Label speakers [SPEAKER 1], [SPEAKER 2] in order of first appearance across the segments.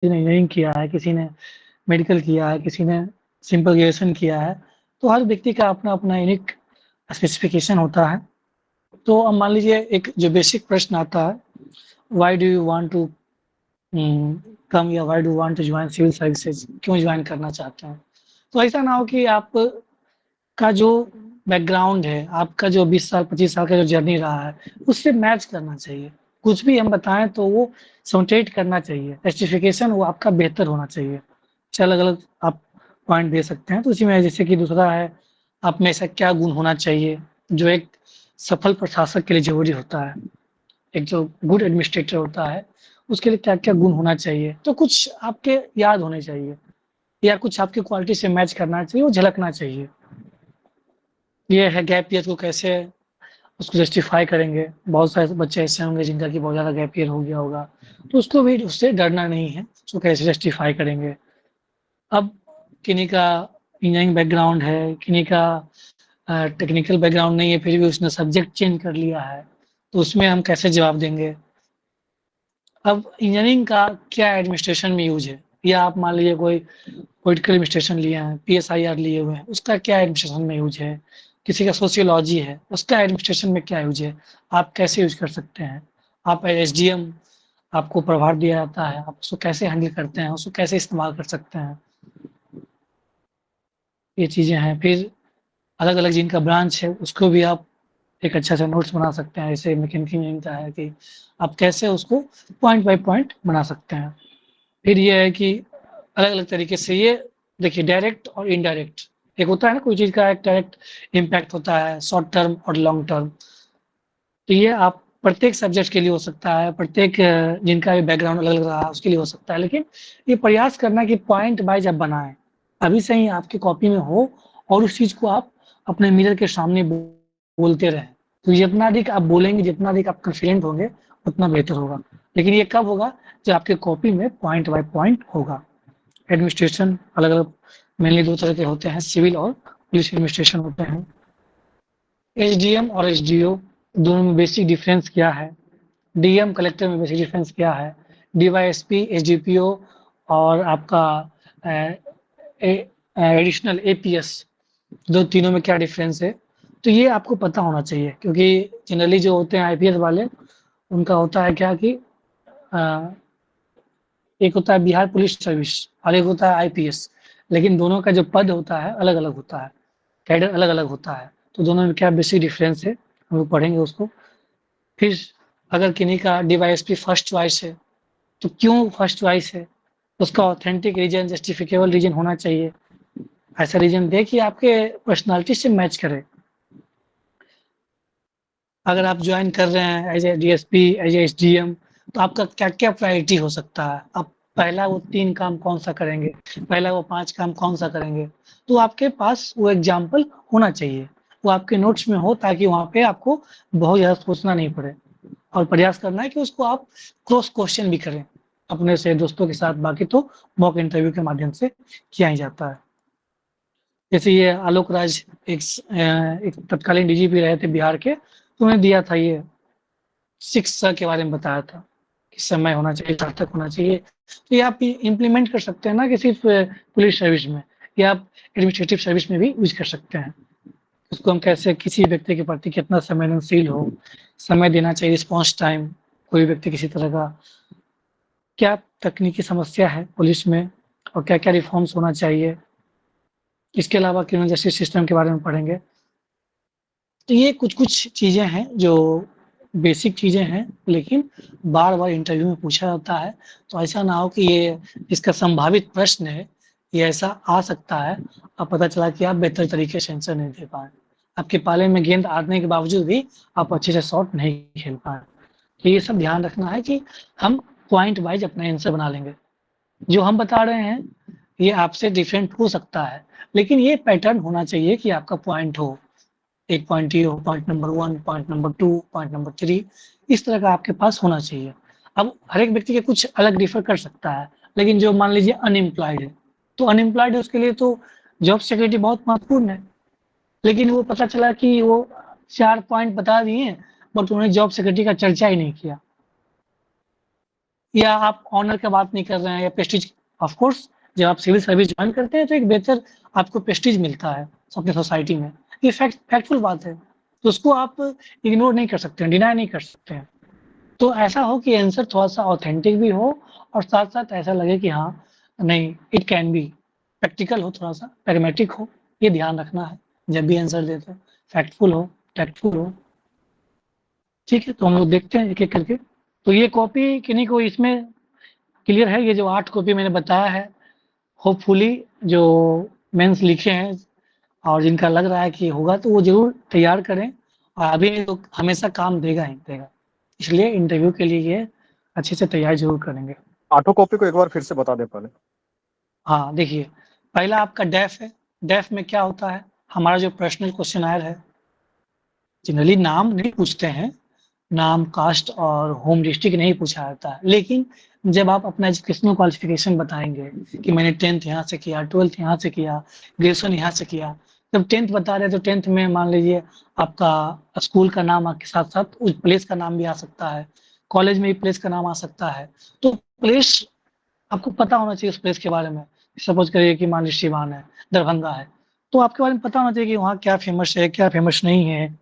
[SPEAKER 1] ने इंजीनियरिंग किया है, किसी ने मेडिकल किया है, किसी ने सिंपल ग्रेजुएशन किया है, तो हर व्यक्ति का अपना-अपना यूनिक स्पेसिफिकेशन होता है। तो अब मान लीजिए एक जो बेसिक प्रश्न आता है, why do you want to come या why do you want to join civil services? क्यों जॉइन करना चाहते हैं? तो ऐसा ना हो कि आपका जो बैकग्राउंड है, आपका जो 20 साल, 25 साल का जो जर्नी रहा है, उससे मैच करना चाहिए। कुछ भी हम बताएँ तो वो समेटेट करना चाहिए, जस्टिफिकेशन वो आपका बेहतर होना चाहिए। कुछ अलग-अलग आप पॉइंट दे सकते हैं, तो उसी में जैसे कि दूसरा है, आप में ऐसा क्या गुण होना चाहिए, जो एक सफल प्रशासक के लिए ज़रूरी होता है। एक जो गुड एडमिनिस्ट्रेटर होता है, उसके लिए क्या-क्या गुण होना चाहिए, तो कुछ आपके याद होने चाहिए या कुछ आपकी क्वालिटी से मैच करना चाहिए, वो झलकना चाहिए। ये है गैप ईयर को कैसे उसको जस्टिफ़ाई करेंगे। बहुत सारे बच्चे ऐसे होंगे जिनका कि बहुत ज़्यादा गैप ईयर हो गया होगा, तो उसको भी उससे डरना नहीं है, उसको कैसे जस्टिफ़ाई करेंगे। अब किन्हीं का इंजीनियरिंग बैकग्राउंड है, किन्हीं का टेक्निकल बैकग्राउंड नहीं है, फिर भी उसने सब्जेक्ट चेंज कर लिया है, तो उसमें हम कैसे जवाब देंगे? अब इंजीनियरिंग का क्या एडमिनिस्ट्रेशन में यूज़ है? या आप मान लीजिए कोई पॉलिटिकल एडमिनिस्ट्रेशन लिए हैं, पीएसआईआर लिए हुए हैं, उसका क्या एडमिनिस्ट्रेशन में यूज़ है? किसी का सोशियोलॉजी है, उसका एडमिनिस्ट्रेशन में क्या यूज़ है? आप कैसे यूज़ कर सकते हैं? आप एसडीएम आपको प्रभार दिया जाता है, आप उसको कैसे हैंडल करते हैं, उसको कैसे इस्तेमाल कर सकते हैं? ये चीज़ें हैं। फिर अलग-अलग जिनका ब्रांच है, उसको भी आप एक अच्छा-सा नोट्स बना सकते हैं। जैसे मैकेनिकल इंजीनियरिंग का है कि आप कैसे उसको पॉइंट बाय पॉइंट बना सकते हैं। फिर ये है कि अलग-अलग तरीके से ये देखिए डायरेक्ट और इनडायरेक्ट एक होता है ना कोई चीज़ का एक डायरेक्ट इम्पैक्ट होता है शॉर्ट टर्म और लॉन्ग टर्म। तो ये आप प्रत्येक सब्जेक्ट के लिए हो सकता है, प्रत्येक जिनका भी बैकग्राउंड अलग-अलग रहा है उसके लिए हो सकता है। लेकिन ये प्रयास करना कि पॉइंट वाइज़ आप बनाएँ, अभी से ही आपकी कॉपी में हो और उस चीज़ को आप अपने मिरर के सामने बोलते रहें। तो जितना अधिक आप बोलेंगे, जितना अधिक आप कॉन्फिडेंट होंगे, उतना बेहतर होगा। लेकिन ये कब होगा? जब आपकी कॉपी में पॉइंट बाय पॉइंट होगा। एडमिनिस्ट्रेशन अलग-अलग मेनली 2 तरह के होते हैं, सिविल और पुलिस एडमिनिस्ट्रेशन होते हैं। एसडीएम और एसडीओ दोनों में बेसिक डिफरेंस क्या है? डीएम कलेक्टर में बेसिक डिफरेंस क्या है? डीवाईएसपी, एसडीपीओ और आपका अ, एडिशनल एपीएस दो तीनों में क्या डिफरेंस है? तो ये आपको पता होना चाहिए क्योंकि जनरली जो होते हैं आईपीएस वाले, उनका होता है क्या कि अ, एक होता है बिहार पुलिस सर्विस और एक होता है आईपीएस, लेकिन दोनों का जो पद होता है अलग-अलग होता है, कैडर अलग-अलग होता है, तो दोनों में क्या बेसिक डिफरेंस है, हम लोग पढ़ेंगे उसको। फिर अगर किन्हीं का डीवाईएसपी फर्स्ट चॉइस है, तो क्यों फर्स्ट चॉइस है? उसका ऑथेंटिक रीज़न, जस्टिफिकेबल रीज़न होना चाहिए। ऐसा रीज़न दें कि आपके पर्सनैलिटी से मैच करे। अगर आप जॉइन कर रहे हैं as a DSP, as a SDM तो आपका क्या-क्या प्रायोरिटी हो सकता है? आप पहला वो 3 काम कौन-सा करेंगे? पहला वो 5 काम कौन-सा करेंगे? तो आपके पास वो एग्ज़ाम्पल होना चाहिए। वो आपके नोट्स में हो ताकि वहाँ पे आपको बहुत ज़्यादा सोचना नहीं पड़े और प्रयास करना है कि उसको आप क्रॉस क्वेश्चन भी करें, अपने से दोस्तों के साथ, बाकी तो मॉक इंटरव्यू के माध्यम से किया ही जाता है। जैसे ये आलोक राज एक तत्कालीन डीजीपी रहे थे बिहार के, तो उन्हें दिया था ये शिक्षा के बारे में बताया था, कि समय होना चाहिए, सार्थक होना चाहिए। तो ये आप इम्प्लीमेंट कर सकते हैं ना कि सिर्फ़ पुलिस सर्विस में, या आप एडमिनिस्ट्रेटिव सर्विस में भी यूज़ कर सकते हैं। उसको हम कैसे किसी व्यक्ति के प्रति कितना संवेदनशील हो, समय देना चाहिए, रिस्पॉन्स टाइम, कोई व्यक्ति किसी तरह का क्या तकनीकी समस्या है पुलिस में और क्या-क्या रिफ़ॉर्म्स होना चाहिए। इसके अलावा क्रिमिनल जस्टिस सिस्टम के बारे में पढ़ेंगे। तो ये कुछ-कुछ चीज़ें हैं जो बेसिक चीज़ें हैं, लेकिन बार-बार इंटरव्यू में पूछा जाता है, तो ऐसा ना हो कि ये इसका संभावित प्रश्न है, ये ऐसा आ सकता है और पता चला कि आप बेहतर तरीके से आंसर नहीं दे पाए। आपके पाले में गेंद आने के बावजूद भी आप अच्छे से शॉट नहीं खेल पाए। तो ये सब ध्यान रखना है कि हम पॉइंट वाइज़ अपना आंसर बना लेंगे। जो हम बता रहे हैं, ये आपसे डिफरेंट हो सकता है, लेकिन ये पैटर्न होना चाहिए कि आपका पॉइंट हो। एक पॉइंट ये हो, point number 1, point number 2, point number 3 इस तरह का आपके पास होना चाहिए। अब हर एक व्यक्ति के कुछ अलग डिफ़र कर सकता है, लेकिन जो मान लीजिए अनएम्प्लॉयड है, तो अनएम्प्लॉयड है उसके लिए तो जॉब सिक्योरिटी बहुत महत्वपूर्ण है। लेकिन वो पता चला कि वो 4 पॉइंट बता दिए, बट उन्होंने जॉब सिक्योरिटी का चर्चा ही नहीं किया। या आप ऑनर की बात नहीं कर रहे हैं या प्रेस्टीज। ऑफ कोर्स जब आप सिविल सर्विस ज्वाइन करते हैं तो एक बेहतर आपको प्रेस्टीज मिलता है अपनी सोसाइटी में, ये फैक्टफुल बात है, तो उसको आप इग्नोर नहीं कर सकते हैं, डिनाई नहीं कर सकते हैं। तो ऐसा हो कि आंसर थोड़ा-सा ऑथेंटिक भी हो और साथ-साथ ऐसा लगे कि हाँ, नहीं इट कैन बी प्रैक्टिकल हो, थोड़ा-सा प्रैग्मैटिक हो, ये ध्यान रखना है जब भी आंसर दें तो, फैक्टफुल हो, टैक्टफुल हो। ठीक है, तो हम लोग देखते हैं एक-एक करके। तो ये कॉपी किन्हीं को इसमें क्लियर है, ये जो 8 कॉपी मैंने बताया है, होपफुली जो मेंस लिखे हैं और जिनका लग रहा है कि होगा तो वो ज़रूर तैयार करें, और अभी तो हमेशा काम देगा ही देगा। इसलिए इंटरव्यू के लिए ये अच्छे से तैयारी ज़रूर करेंगे।
[SPEAKER 2] 8 कॉपी को एक बार फिर से बता दें पहले।
[SPEAKER 1] हाँ, देखिए, पहला आपका डेफ है। डेफ में क्या होता है, हमारा जो पर्सनल क्वेश्चनायर है, जनरली नाम नहीं पूछते हैं, नाम, कास्ट और होम डिस्ट्रिक्ट नहीं पूछा जाता है। लेकिन जब आप अपना एजुकेशनल क्वालिफिकेशन बताएँगे कि मैंने 10th यहाँ से किया, 12th यहाँ से किया, ग्रेजुएशन यहाँ से किया। जब 10th बता रहे हैं तो 10th में मान लीजिए आपका स्कूल का नाम के साथ-साथ उस प्लेस का नाम भी आ सकता है, कॉलेज में भी प्लेस का नाम आ सकता है। तो प्लेस आपको पता होना चाहिए उस प्लेस के बारे में। सपोज़ करिए कि मान लीजिए सिवान है, दरभंगा है, तो आपके बारे में पता होना चाहिए कि वहाँ क्या फ़ेमस है, क्या फ़ेमस नहीं है।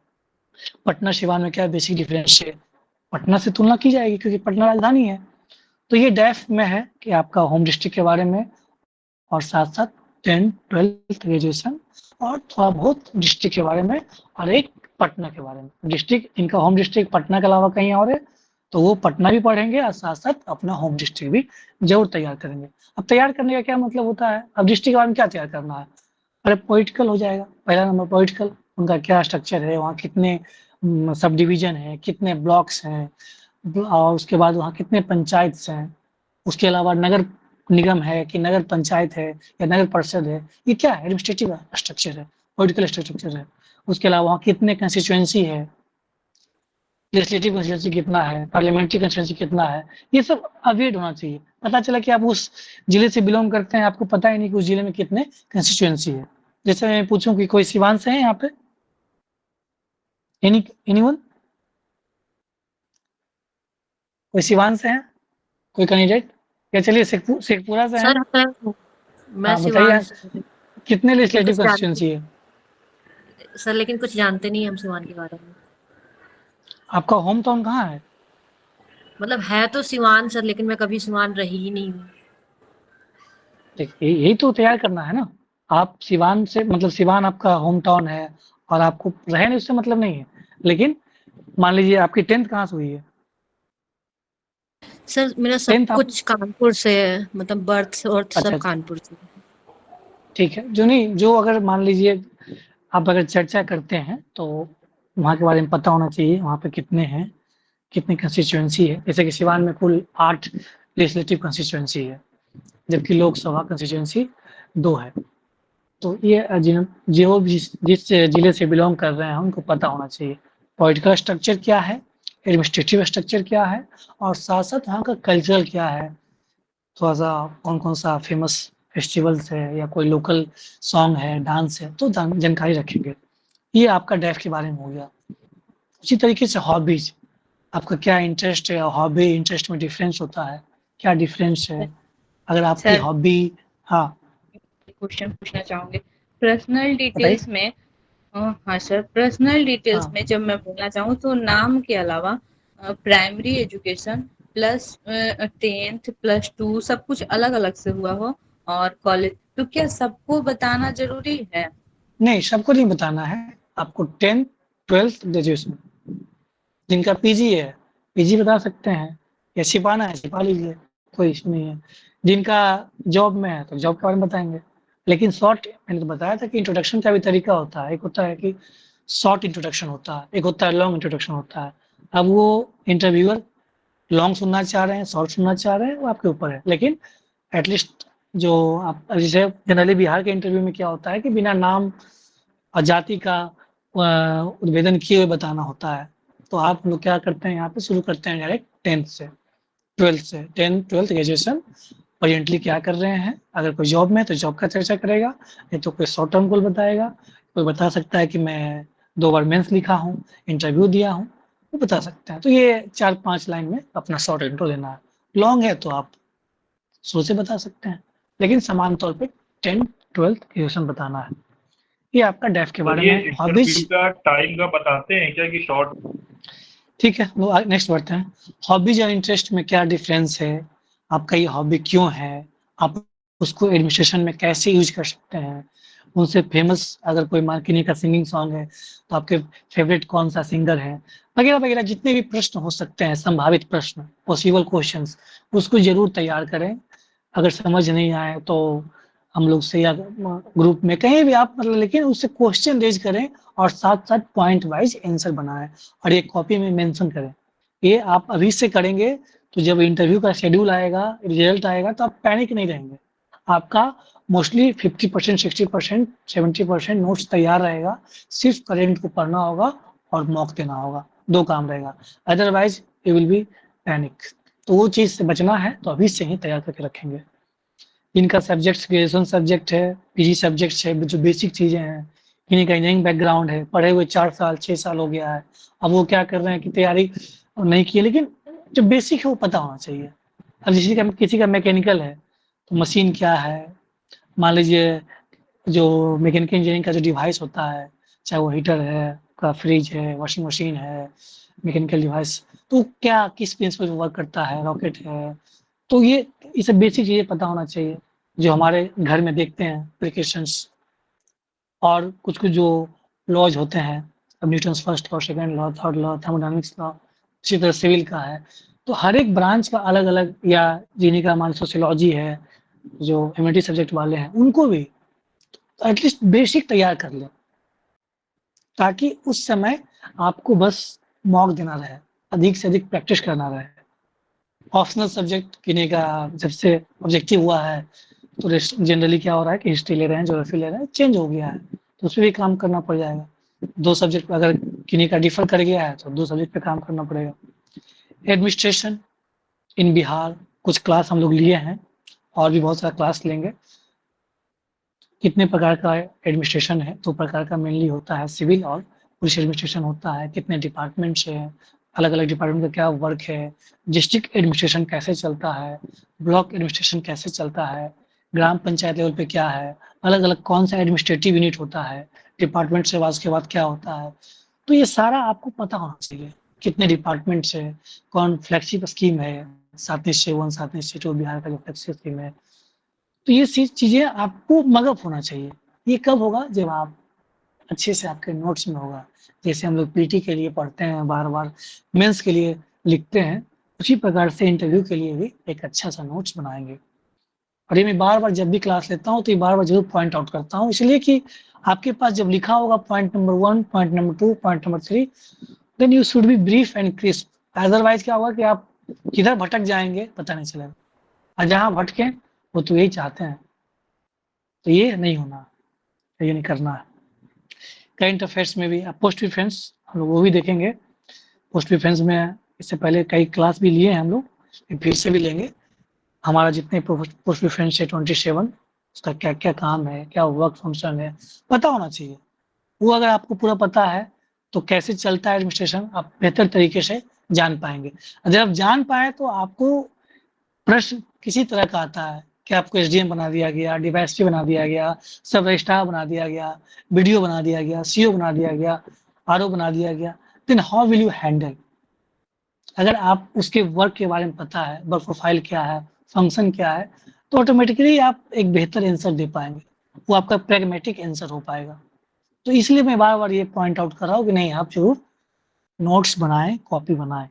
[SPEAKER 1] पटना सिवान में क्या बेसिक डिफरेंस है, पटना से तुलना की जाएगी क्योंकि पटना राजधानी है। तो ये डेफ में है कि आपका होम डिस्ट्रिक्ट के बारे में और साथ-साथ 10th, 12th, ग्रेजुएशन और थोड़ा बहुत डिस्ट्रिक्ट के बारे में और एक पटना के बारे में। डिस्ट्रिक्ट इनका होम डिस्ट्रिक्ट पटना के अलावा कहीं और है, तो वो पटना भी पढ़ेंगे और साथ-साथ अपना होम डिस्ट्रिक्ट भी ज़रूर तैयार करेंगे। अब तैयार करने का क्या मतलब होता है, अब डिस्ट्रिक्ट के बारे में क्या तैयार करना है? अरे पॉलिटिकल हो जाएगा, पहला नंबर पॉलिटिकल, उनका क्या स्ट्रक्चर है, वहाँ कितने सब डिवीज़न हैं, कितने ब्लॉक्स हैं, और उसके बाद वहाँ कितने पंचायत हैं, उसके अलावा नगर निगम है कि नगर पंचायत है या नगर परिषद है, ये क्या है, एडमिनिस्ट्रेटिव स्ट्रक्चर है, पॉलिटिकल स्ट्रक्चर है। उसके अलावा वहाँ कितने कंस्टिट्यूएंसी है, लेजिस्लेटिव कंस्टिट्यूएंसी कितना है, पार्लियामेंट्री कंस्टिट्यूएंसी कितना है, ये सब अवेयर होना चाहिए। पता चला कि आप उस जिले से बिलोंग करते हैं, आपको पता ही नहीं कि उस जिले में कितने कंस्टिट्यूएंसी है। जैसे मैं पूछूं कि कोई सिवान से है यहाँ पे, एनीवन, कोई सिवान से है, कोई कैंडिडेट, या चलिए शेखपुरा से हैं।
[SPEAKER 3] सर मैं
[SPEAKER 1] हाँ बताइए,
[SPEAKER 3] सिवान से,
[SPEAKER 1] कितने
[SPEAKER 3] लेकिन
[SPEAKER 1] लेजिस्लेटिव
[SPEAKER 3] कुछ जानते
[SPEAKER 1] कंस्टिट्यूएंसी है?
[SPEAKER 3] सर, लेकिन कुछ जानते नहीं हम सिवान के बारे में।
[SPEAKER 1] आपका होम टाउन कहाँ है?
[SPEAKER 3] मतलब है तो सिवान सर, लेकिन मैं कभी सिवान रही ही नहीं हूँ।
[SPEAKER 1] देखिए यही तो तैयार करना है ना। आप सिवान से मतलब सिवान आपका होम टाउन है और आपको रहे नहीं उससे मतलब नहीं है, लेकिन मान लीजिए आपकी 10th कहाँ से हुई है?
[SPEAKER 3] सर मेरा सब
[SPEAKER 1] 10th आप,
[SPEAKER 3] कुछ कानपुर से है, मतलब बर्थ और
[SPEAKER 1] अच्छा
[SPEAKER 3] सब
[SPEAKER 1] अच्छा,
[SPEAKER 3] कानपुर से।
[SPEAKER 1] ठीक है, जो नहीं जो अगर मान लीजिए आप अगर चर्चा करते हैं तो वहाँ के बारे में पता होना चाहिए, वहाँ पे कितने हैं, कितनी कंस्टिट्यूएंसी है। जैसे कि सिवान में कुल 8 लेजिस्लेटिव कंस्टिट्यूएंसी है, जबकि लोकसभा कंस्टिट्यूएंसी 2 है। तो ये जो भी जिस जिले से बिलोंग कर रहे हैं उनको पता होना चाहिए पॉलिटिकल स्ट्रक्चर क्या है, एडमिनिस्ट्रेटिव स्ट्रक्चर क्या है, और साथ साथ वहाँ का कल्चरल क्या है, थोड़ा सा कौन कौन सा फेमस फेस्टिवल्स है या कोई लोकल सॉन्ग है, डांस है, तो जानकारी रखेंगे। ये आपका डेफ के बारे में हो गया। उसी तरीके से हॉबीज, आपका क्या इंटरेस्ट है, हॉबी इंटरेस्ट में डिफरेंस होता है, क्या डिफरेंस है? अगर आपकी
[SPEAKER 4] सर
[SPEAKER 1] हॉबी, हाँ
[SPEAKER 4] क्वेश्चन पूछना चाहूंगे पर्सनल
[SPEAKER 1] बताइए।
[SPEAKER 4] डिटेल्स में। हाँ सर, पर्सनल डिटेल्स
[SPEAKER 1] हाँ
[SPEAKER 4] में जब मैं बोलना चाहूँ तो नाम के अलावा primary education plus 10th plus 2 सब कुछ अलग अलग से हुआ हो और कॉलेज, तो क्या सबको बताना जरूरी है?
[SPEAKER 1] नहीं, सबको नहीं बताना है, आपको 10th 12th ग्रेजुएशन, जिनका पीजी है पीजी बता सकते हैं, या छिपाना है छिपा लीजिए, कोई इशू नहीं है। जिनका जॉब में है तो जॉब के बारे में बताएंगे, लेकिन शॉर्ट मैंने तो बताया था कि इंट्रोडक्शन का भी तरीका होता है, एक होता है कि शॉर्ट इंट्रोडक्शन होता है, एक होता है लॉन्ग इंट्रोडक्शन होता है। अब वो इंटरव्यूअर लॉन्ग सुनना चाह रहे हैं, शॉर्ट सुनना चाह रहे हैं, वो आपके ऊपर है, लेकिन एटलीस्ट जो आप जैसे जनरली बिहार के इंटरव्यू में क्या होता है कि बिना नाम और जाति का उद्भेदन किए हुए बताना होता है। तो आप लोग क्या करते हैं, यहाँ पे शुरू करते हैं डायरेक्ट 10th से 12th से, 10th 12th ग्रेजुएशन ओरिएंटली क्या कर रहे हैं, अगर कोई जॉब में है तो जॉब का चर्चा करेगा, नहीं तो कोई शॉर्ट टर्म गोल बताएगा। कोई बता सकता है कि मैं 2 बार मेंस लिखा हूँ, इंटरव्यू दिया हूँ, वो बता सकते हैं। तो ये 4-5 लाइन में अपना शॉर्ट इंट्रो देना है, लॉन्ग है तो आप 100 से बता सकते हैं, लेकिन समान तौर पे 10th 12th ग्रेजुएशन बताना है। ये आपका डेफ के
[SPEAKER 5] तो
[SPEAKER 1] बारे
[SPEAKER 5] ये
[SPEAKER 1] में। हॉबीज,
[SPEAKER 5] इंटरव्यू का टाइम का बताते हैं क्या कि शॉर्ट?
[SPEAKER 1] ठीक है, नेक्स्ट बढ़ते हैं। हॉबीज और इंटरेस्ट में क्या डिफरेंस है, आपका ये हॉबी क्यों है, आप उसको एडमिनिस्ट्रेशन में कैसे यूज कर सकते हैं, उनसे फेमस अगर कोई किन्हीं का सिंगिंग सॉन्ग है तो आपके फेवरेट कौन सा सिंगर है, वगैरह वगैरह जितने भी प्रश्न हो सकते हैं, संभावित प्रश्न, पॉसिबल क्वेश्चंस, उसको जरूर तैयार करें। अगर समझ नहीं आए तो हम लोग से या ग्रुप में कहीं भी आप मतलब, लेकिन उससे क्वेश्चन रेज करें और साथ साथ पॉइंट वाइज आंसर बनाएं और एक कॉपी में मेंशन करें। ये आप अभी से करेंगे तो जब इंटरव्यू का शेड्यूल आएगा, रिजल्ट आएगा, तो आप पैनिक नहीं रहेंगे। आपका मोस्टली 50%, 60%, 70% नोट्स तैयार रहेगा, सिर्फ करेंट को पढ़ना होगा और मॉक देना होगा, 2 काम रहेगा। Otherwise you will be panic. तो वो चीज़ से बचना है तो अभी से ही तैयार करके रखेंगे। इनका सब्जेक्ट्स ग्रेजुएशन सब्जेक्ट है, पीजी सब्जेक्ट्स है, जो बेसिक चीज़ें हैं। इन्हीं का इंजीनियरिंग बैकग्राउंड है, पढ़े हुए 4 साल 6 साल हो गया है। अब वो क्या कर रहे हैं कि तैयारी नहीं की है, लेकिन जो बेसिक है वो पता होना चाहिए। अब किसी का मैकेनिकल है तो मशीन क्या है, मान लीजिए जो मैकेनिकल इंजीनियरिंग का जो डिवाइस होता है, चाहे वो हीटर है, का फ्रिज है, वॉशिंग मशीन है, मैकेनिकल डिवाइस, तो क्या किस प्रिंसिपल पे वर्क करता है, रॉकेट है, तो ये सब बेसिक चीज़ें पता होना चाहिए जो हमारे घर में देखते हैं एप्लीकेशंस। और कुछ-कुछ जो लॉज होते हैं, अब Newton's first law, second law, third law, thermodynamics law, इसी तरह सिविल का है। तो हर एक ब्रांच का अलग-अलग, या जिन्हीं का मान सोशियोलॉजी है, जो ह्यूमैनिटी सब्जेक्ट वाले हैं, उनको भी एटलीस्ट बेसिक तैयार कर लें, ताकि उस समय आपको बस मॉक देना रहे, अधिक से अधिक प्रैक्टिस करना रहे। ऑप्शनल सब्जेक्ट किन्हीं का जब से ऑब्जेक्टिव हुआ है तो जनरली क्या हो रहा है कि हिस्ट्री ले रहे हैं, ज्योग्राफी ले रहे हैं, चेंज हो गया है, तो उसपे भी काम करना पड़ जाएगा। 2 सब्जेक्ट अगर किन्हीं का डिफर कर गया है तो 2 सब्जेक्ट पे काम करना पड़ेगा। एडमिनिस्ट्रेशन इन बिहार कुछ क्लास हम लोग लिए हैं और भी बहुत सारा क्लास लेंगे। कितने प्रकार का एडमिनिस्ट्रेशन है, 2 प्रकार का मेनली होता है, सिविल और पुलिस एडमिनिस्ट्रेशन होता है। कितने डिपार्टमेंट्स हैं, अलग-अलग डिपार्टमेंट का क्या वर्क है, डिस्ट्रिक्ट एडमिनिस्ट्रेशन कैसे चलता है, ब्लॉक एडमिनिस्ट्रेशन कैसे चलता है, ग्राम पंचायत लेवल पे क्या है, अलग-अलग कौन सा एडमिनिस्ट्रेटिव यूनिट होता है, डिपार्टमेंट से उसके बाद क्या होता है। तो ये सारा आपको पता होना चाहिए, कितने डिपार्टमेंट्स हैं, कौन फ्लैगशिप स्कीम है, 7/1, 7/2 बिहार का जो फ्लैगशिप स्कीम है। तो ये चीज़ें आपको मगअप होना चाहिए। ये कब होगा, जब आप अच्छे से आपके नोट्स में होगा। जैसे हम लोग पीटी के लिए पढ़ते हैं बार-बार, मेंस के लिए लिखते हैं, उसी प्रकार से इंटरव्यू के लिए भी एक अच्छा-सा नोट्स बनाएँगे। और ये मैं बार-बार जब भी क्लास लेता हूँ तो ये बार-बार ज़रूर पॉइंट आउट करता हूँ, इसलिए कि आपके पास जब लिखा होगा point number 1, point number 2, point number 3, then you should be brief and crisp. Otherwise क्या होगा कि आप किधर भटक जाएँगे पता नहीं चलेगा। और जहाँ भटके वो तो यही चाहते हैं। तो ये नहीं होना, ये नहीं करना है। करंट अफेयर्स में भी पोस्ट प्रेफरेंस हम लोग वो भी देखेंगे। पोस्ट प्रेफरेंस में इससे पहले कई क्लास भी लिए हैं हम लोग, फिर से भी लेंगे। हमारा जितने पोस्ट प्रेफरेंस है 27, उसका क्या-क्या काम है, क्या वर्क फंक्शन है, पता होना चाहिए। वो अगर आपको पूरा पता है तो कैसे चलता है एडमिनिस्ट्रेशन आप बेहतर तरीके से जान पाएँगे। जब आप जान पाएँ तो आपको प्रश्न किसी तरह का आता है कि आपको एसडीएम बना दिया गया, डीवाईएसपी बना दिया गया, सब रजिस्ट्रार बना दिया गया, बीडीओ बना दिया गया, सीओ बना दिया गया, आरओ बना दिया गया, then how will you handle? अगर आप उसके वर्क के बारे में पता है, वर्क प्रोफाइल क्या है, फंक्शन क्या है, तो ऑटोमेटिकली आप एक बेहतर आंसर दे पाएँगे। वो आपका प्रैग्मैटिक आंसर हो पाएगा। तो इसलिए मैं बार-बार ये पॉइंट आउट कर रहा हूँ कि नहीं, आप ज़रूर नोट्स बनाएँ, कॉपी बनाएँ।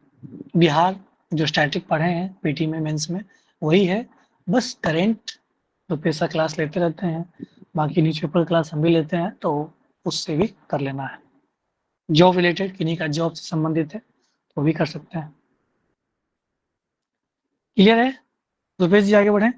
[SPEAKER 1] बिहार जो स्टैटिक पढ़े हैं पीटी में, मेंस में, वही है। बस करंट तो पैसा क्लास लेते रहते हैं, बाकी न्यूज़पेपर क्लास हम भी लेते हैं, तो उससे भी कर लेना है। जॉब रिलेटेड किन्हीं का जॉब से संबंधित है, तो भी कर सकते हैं। क्लियर है? रुपेश जी आगे बढ़ें।